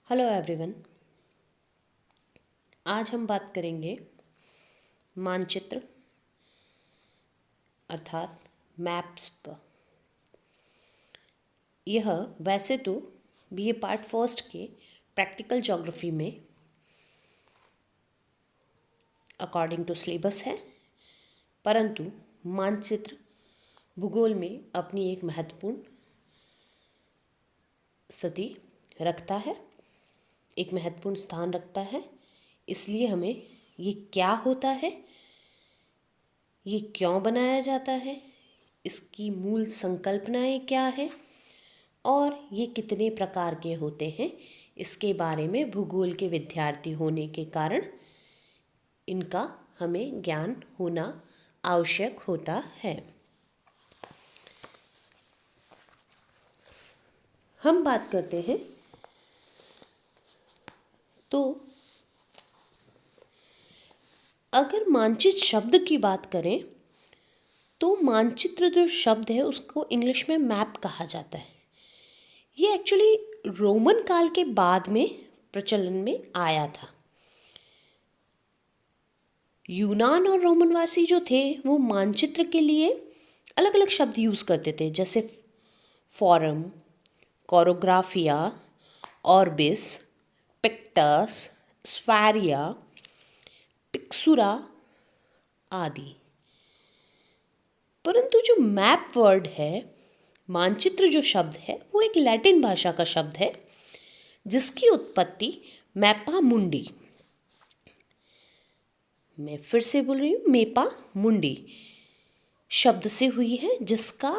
Hello everyone. आज हम बात करेंगे मानचित्र अर्थात मैप्स पर। यह वैसे तो बीए पार्ट फर्स्ट के प्रैक्टिकल ज्योग्राफी में अकॉर्डिंग टू सिलेबस है, परंतु मानचित्र भूगोल में अपनी एक महत्वपूर्ण स्थिति रखता है, एक महत्वपूर्ण स्थान रखता है। इसलिए हमें ये क्या होता है, ये क्यों बनाया जाता है, इसकी मूल संकल्पनाएं क्या है और ये कितने प्रकार के होते हैं, इसके बारे में भूगोल के विद्यार्थी होने के कारण इनका हमें ज्ञान होना आवश्यक होता है। हम बात करते हैं तो अगर मानचित्र शब्द की बात करें तो मानचित्र जो शब्द है उसको इंग्लिश में मैप कहा जाता है। ये एक्चुअली रोमन काल के बाद में प्रचलन में आया था। यूनान और रोमनवासी जो थे वो मानचित्र के लिए अलग अलग शब्द यूज़ करते थे, जैसे फोरम, कोरोग्राफिया, ऑर्बिस, पिक्टस, स्फेरिया, पिक्सुरा आदि। परंतु जो मैप वर्ड है, मानचित्र जो शब्द है, वो एक लैटिन भाषा का शब्द है जिसकी उत्पत्ति मैपा मुंडी, मैं फिर से बोल रही हूँ, मेपा मुंडी शब्द से हुई है, जिसका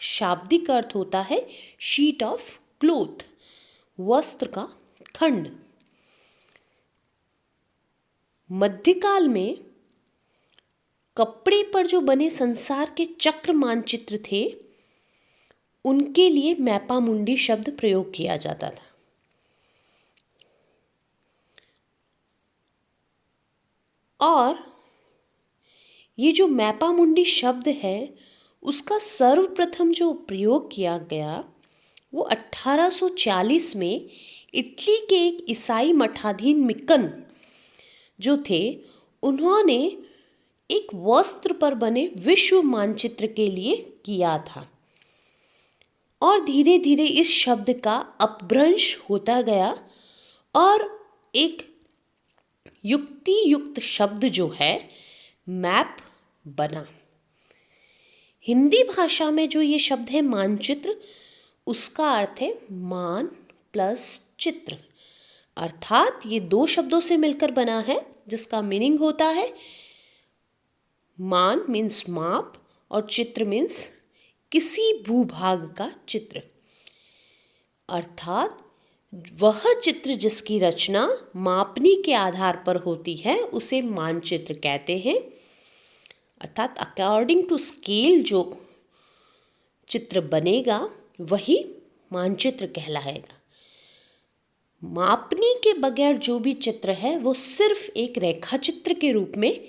शाब्दिक अर्थ होता है शीट ऑफ क्लोथ, वस्त्र का खंड। मध्यकाल में कपड़े पर जो बने संसार के चक्र मानचित्र थे उनके लिए मैपा मुंडी शब्द प्रयोग किया जाता था। और ये जो मैपा मुंडी शब्द है उसका सर्वप्रथम जो प्रयोग किया गया वो 1840 में इटली के एक ईसाई मठाधीन मिकन जो थे, उन्होंने एक वस्त्र पर बने विश्व मानचित्र के लिए किया था। और धीरे धीरे इस शब्द का अपभ्रंश होता गया और एक युक्ति युक्त शब्द जो है मैप बना। हिंदी भाषा में जो ये शब्द है मानचित्र, उसका अर्थ है मान प्लस चित्र, अर्थात ये दो शब्दों से मिलकर बना है जिसका मीनिंग होता है मान मीन्स माप और चित्र मीन्स किसी भूभाग का चित्र, अर्थात वह चित्र जिसकी रचना मापनी के आधार पर होती है उसे मानचित्र कहते हैं। अर्थात अकॉर्डिंग टू स्केल जो चित्र बनेगा वही मानचित्र कहलाएगा। मापनी के बगैर जो भी चित्र है वो सिर्फ एक रेखा चित्र के रूप में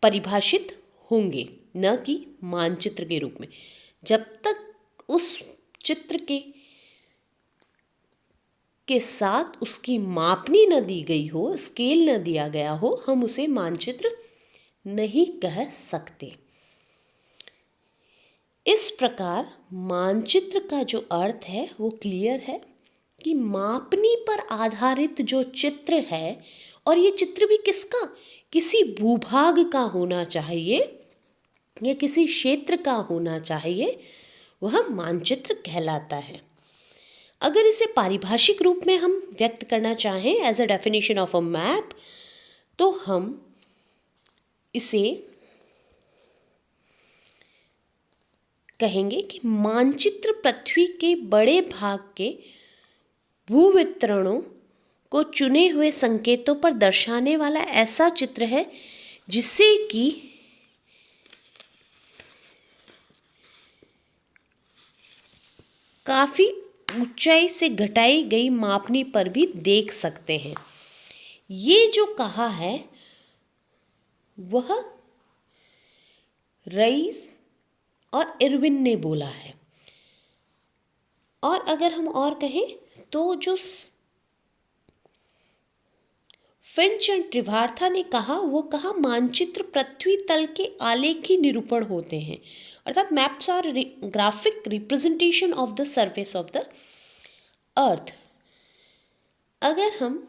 परिभाषित होंगे, न कि मानचित्र के रूप में। जब तक उस चित्र के साथ उसकी मापनी न दी गई हो, स्केल न दिया गया हो, हम उसे मानचित्र नहीं कह सकते। इस प्रकार मानचित्र का जो अर्थ है वो क्लियर है कि मापनी पर आधारित जो चित्र है, और ये चित्र भी किसका, किसी भूभाग का होना चाहिए या किसी क्षेत्र का होना चाहिए, वह मानचित्र कहलाता है। अगर इसे पारिभाषिक रूप में हम व्यक्त करना चाहें as a definition of a map, तो हम इसे कहेंगे कि मानचित्र पृथ्वी के बड़े भाग के भूवितरणों को चुने हुए संकेतों पर दर्शाने वाला ऐसा चित्र है जिसे कि काफ़ी ऊंचाई से घटाई गई मापनी पर भी देख सकते हैं। ये जो कहा है वह रईस और इरविन ने बोला है। और अगर हम और कहें तो जो फिंच एंड त्रिवार्था ने कहा मानचित्र पृथ्वी तल के आलेखी निरूपण होते हैं, अर्थात maps are graphic representation of the surface of the earth. अगर हम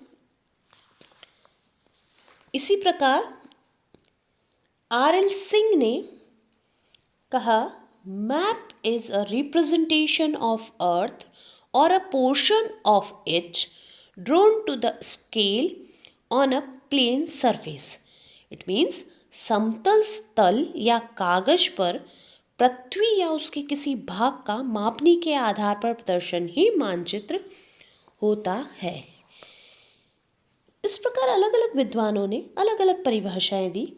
इसी प्रकार R.L. सिंह ने कहा map is a representation of earth और a portion of it drawn to the scale on a plane surface. It means समतल स्थल या कागज पर पृथ्वी या उसके किसी भाग का मापनी के आधार पर प्रदर्शन ही मानचित्र होता है। इस प्रकार अलग अलग विद्वानों ने अलग अलग परिभाषाएं दी।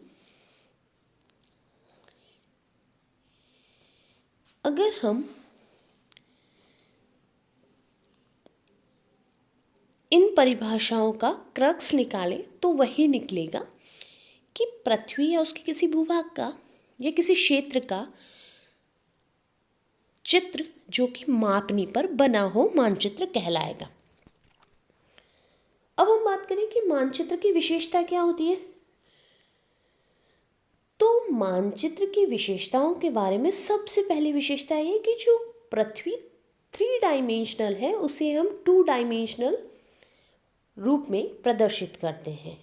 अगर हम इन परिभाषाओं का क्रक्स निकालें तो वही निकलेगा कि पृथ्वी या उसके किसी भूभाग का या किसी क्षेत्र का चित्र जो कि मापनी पर बना हो मानचित्र कहलाएगा। अब हम बात करें कि मानचित्र की विशेषता क्या होती है। तो मानचित्र की विशेषताओं के बारे में सबसे पहली विशेषता ये कि जो पृथ्वी 3 डायमेंशनल है उसे हम 2 डायमेंशनल रूप में प्रदर्शित करते हैं।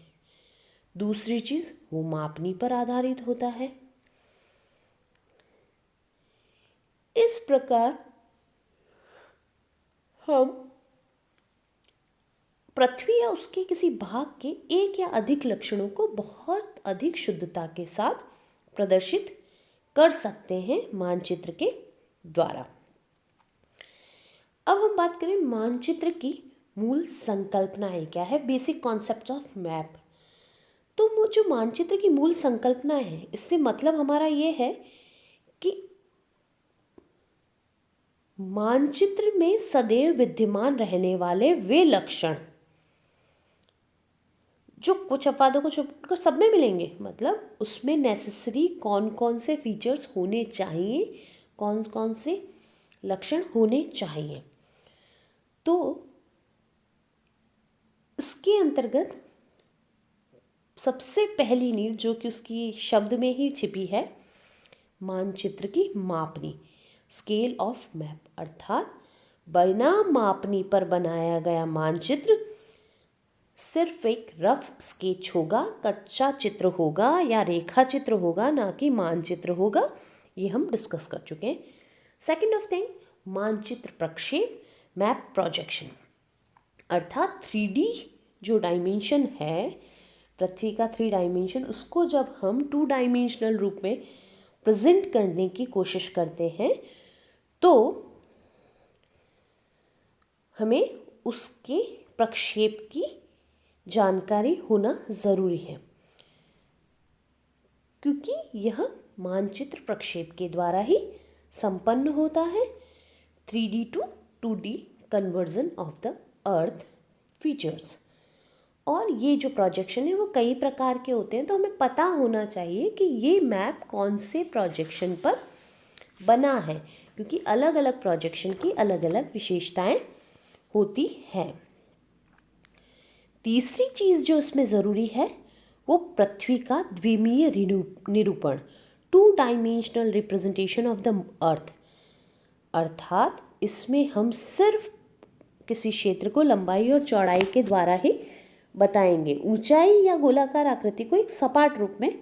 दूसरी चीज वो मापनी पर आधारित होता है। इस प्रकार हम पृथ्वी या उसके किसी भाग के एक या अधिक लक्षणों को बहुत अधिक शुद्धता के साथ प्रदर्शित कर सकते हैं मानचित्र के द्वारा। अब हम बात करें मानचित्र की मूल संकल्पनाएं क्या है, बेसिक कॉन्सेप्ट ऑफ मैप। तो वो जो मानचित्र की मूल संकल्पना है, इससे मतलब हमारा ये है कि मानचित्र में सदैव विद्यमान रहने वाले वे लक्षण जो कुछ अपवादों को छोड़कर सब में मिलेंगे, मतलब उसमें नेसेसरी कौन कौन से फीचर्स होने चाहिए, कौन कौन से लक्षण होने चाहिए। तो इसके अंतर्गत सबसे पहली नीड जो कि उसकी शब्द में ही छिपी है, मानचित्र की मापनी, स्केल ऑफ मैप, अर्थात बिना मापनी पर बनाया गया मानचित्र सिर्फ एक रफ स्केच होगा, कच्चा चित्र होगा या रेखा चित्र होगा, ना कि मानचित्र होगा। ये हम डिस्कस कर चुके हैं। सेकेंड ऑफ थिंग, मानचित्र प्रक्षेप, मैप प्रोजेक्शन, अर्थात 3D जो डायमेंशन है पृथ्वी का 3 डायमेंशन, उसको जब हम 2 डायमेंशनल रूप में प्रेजेंट करने की कोशिश करते हैं तो हमें उसके प्रक्षेप की जानकारी होना ज़रूरी है, क्योंकि यह मानचित्र प्रक्षेप के द्वारा ही संपन्न होता है। 3D to 2D conversion of the earth features. और ये जो प्रोजेक्शन है वो कई प्रकार के होते हैं, तो हमें पता होना चाहिए कि ये मैप कौन से प्रोजेक्शन पर बना है, क्योंकि अलग अलग प्रोजेक्शन की अलग अलग विशेषताएं होती हैं। तीसरी चीज़ जो इसमें ज़रूरी है वो पृथ्वी का द्विमीय निरूपण, 2 डायमेंशनल रिप्रेजेंटेशन ऑफ द अर्थ, अर्थात इसमें हम सिर्फ किसी क्षेत्र को लंबाई और चौड़ाई के द्वारा ही बताएंगे, ऊंचाई या गोलाकार आकृति को एक सपाट रूप में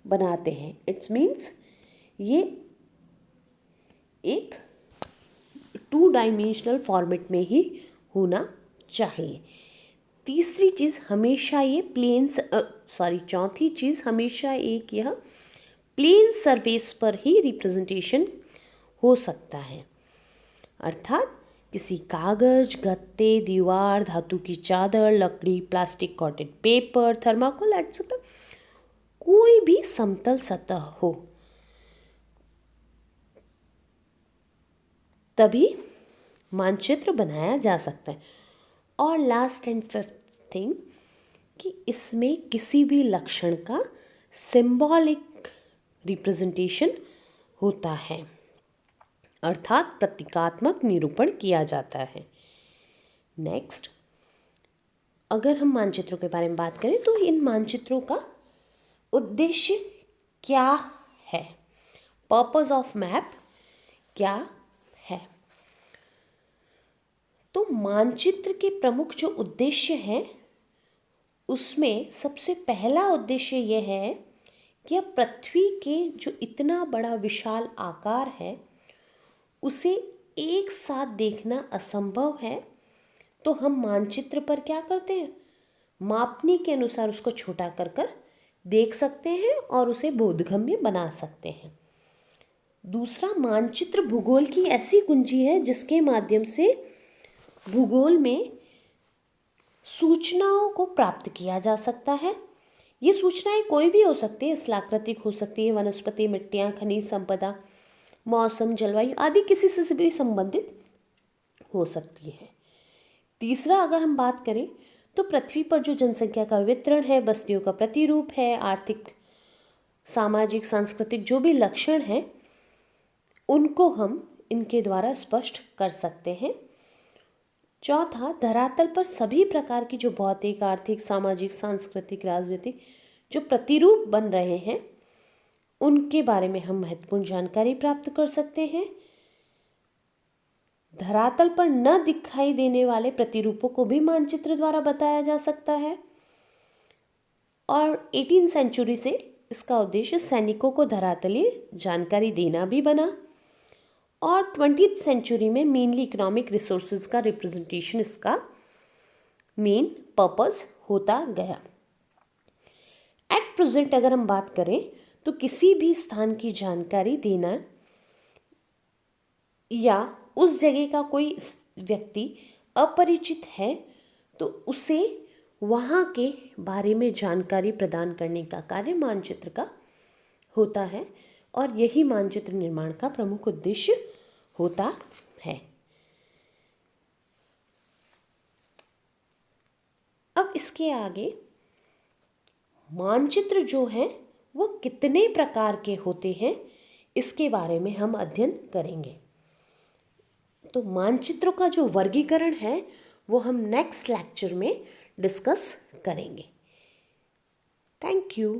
बनाते हैं। इट्स मीन्स ये एक 2 डायमेंशनल फॉर्मेट में ही होना चाहिए। तीसरी चीज़ हमेशा ये चौथी चीज़ हमेशा एक यह प्लेन सरफेस पर ही रिप्रेजेंटेशन हो सकता है, अर्थात किसी कागज, गत्ते, दीवार, धातु की चादर, लकड़ी, प्लास्टिक कॉटेड पेपर, थर्माकोल एटसेट्रा, कोई भी समतल सतह हो, तभी मानचित्र बनाया जा सकता है। और लास्ट एंड फिफ्थ थिंग कि इसमें किसी भी लक्षण का सिंबॉलिक रिप्रेजेंटेशन होता है, अर्थात प्रतीकात्मक निरूपण किया जाता है। नेक्स्ट, अगर हम मानचित्रों के बारे में बात करें तो इन मानचित्रों का उद्देश्य क्या है, पर्पस ऑफ मैप क्या है। तो मानचित्र के प्रमुख जो उद्देश्य हैं उसमें सबसे पहला उद्देश्य यह है कि अब पृथ्वी के जो इतना बड़ा विशाल आकार है उसे एक साथ देखना असंभव है, तो हम मानचित्र पर क्या करते हैं, मापनी के अनुसार उसको छोटा कर देख सकते हैं और उसे बोधगम्य बना सकते हैं। दूसरा, मानचित्र भूगोल की ऐसी कुंजी है जिसके माध्यम से भूगोल में सूचनाओं को प्राप्त किया जा सकता है। ये सूचनाएं कोई भी हो सकती है, स्थलाकृतिक हो सकती है, वनस्पति, मिट्टियाँ, खनिज संपदा, मौसम, जलवायु आदि किसी से भी संबंधित हो सकती है। तीसरा, अगर हम बात करें तो पृथ्वी पर जो जनसंख्या का वितरण है, बस्तियों का प्रतिरूप है, आर्थिक, सामाजिक, सांस्कृतिक जो भी लक्षण हैं उनको हम इनके द्वारा स्पष्ट कर सकते हैं। चौथा, धरातल पर सभी प्रकार की जो भौतिक, आर्थिक, सामाजिक, सांस्कृतिक, राजनीतिक जो प्रतिरूप बन रहे हैं उनके बारे में हम महत्वपूर्ण जानकारी प्राप्त कर सकते हैं। धरातल पर न दिखाई देने वाले प्रतिरूपों को भी मानचित्र द्वारा बताया जा सकता है। और 18वीं सेंचुरी से इसका उद्देश्य सैनिकों को धरातलीय जानकारी देना भी बना और 20वीं सेंचुरी में मेनली इकोनॉमिक रिसोर्सेज का रिप्रेजेंटेशन इसका मेन पर्पस होता गया। एट प्रेजेंट अगर हम बात करें तो किसी भी स्थान की जानकारी देना या उस जगह का कोई व्यक्ति अपरिचित है तो उसे वहाँ के बारे में जानकारी प्रदान करने का कार्य मानचित्र का होता है और यही मानचित्र निर्माण का प्रमुख उद्देश्य होता है। अब इसके आगे मानचित्र जो है वो कितने प्रकार के होते हैं इसके बारे में हम अध्ययन करेंगे। तो मानचित्रों का जो वर्गीकरण है वो हम नेक्स्ट लेक्चर में डिस्कस करेंगे। Thank you.